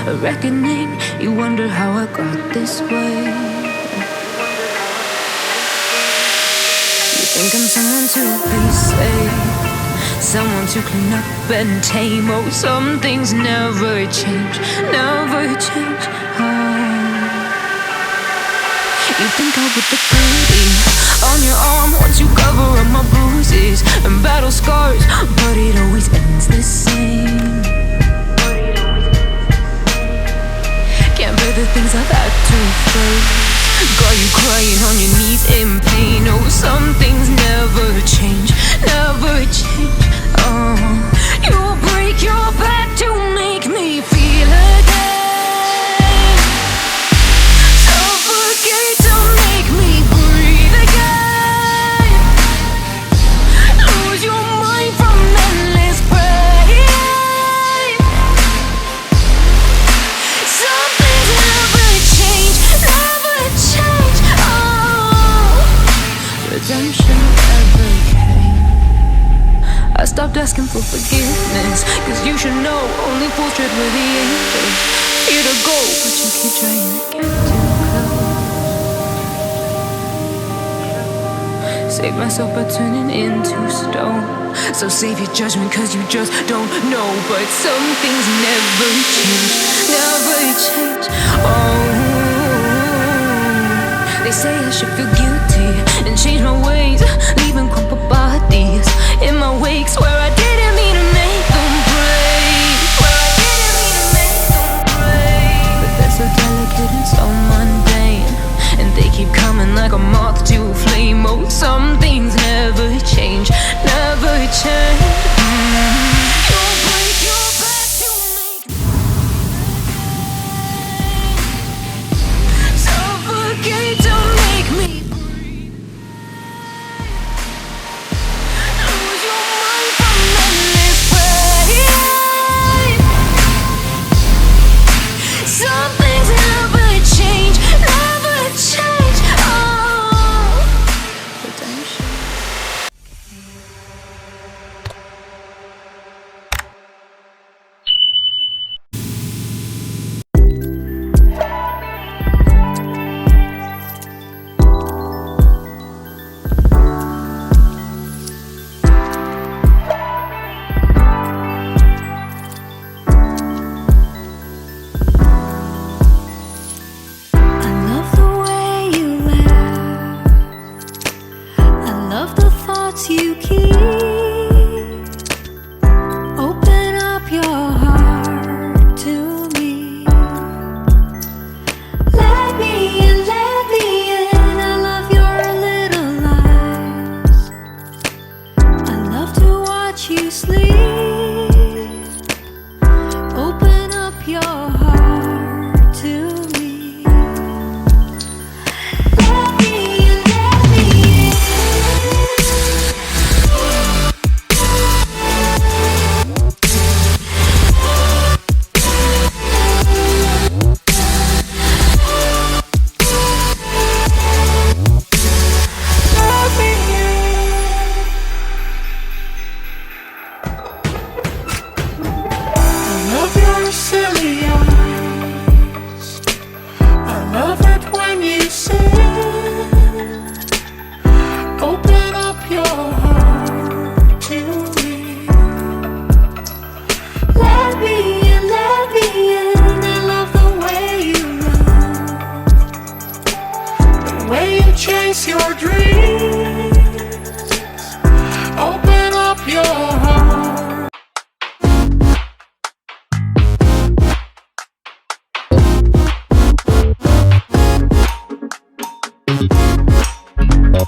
a reckoning. You wonder how I got this way. You think I'm someone to be saved, someone to clean up and tame. Oh, some things never change, never change. You think I'll put the goodie on your arm once you cover up my bruises and battle scars, but it always ends the same. Can't bear the things I've had to face. Got you crying on your knees in pain. Oh, some things never change, never change. You'll break your back to make me feel again. Suffocate to make me breathe again. Lose your mind from endless pain. Some things never change, never change. Redemption never came. I stopped asking for forgiveness, cause you should know only fools tread where the angels fear to go, but you keep trying to get too close. Save myself by turning into stone. So save your judgment cause you just don't know. But some things never change, never change. They say I should feel guilty and change my ways, leaving crumpled bodies in my wake. Swear I didn't mean to make them break, swear I didn't mean to make them break. But they're so delicate and so mundane, and they keep coming like a moth to a flame. Oh, some things never change, never change. You'll break your back to make me suffocate to make me breathe. Lose your mind from endless pain. Some things never change, never change. Redemption. I love the way you laugh. I love the thoughts you keep. Open up your heart to me. Let me in, let me in. I love your little lies. I love to watch you sleep. Open up your heart to me. Let me in, let me in. Let me in. I love your silly eyes. I love it when you say, open up your heart to me. Let me in, let me in. I love the way you love, the way you chase your dreams.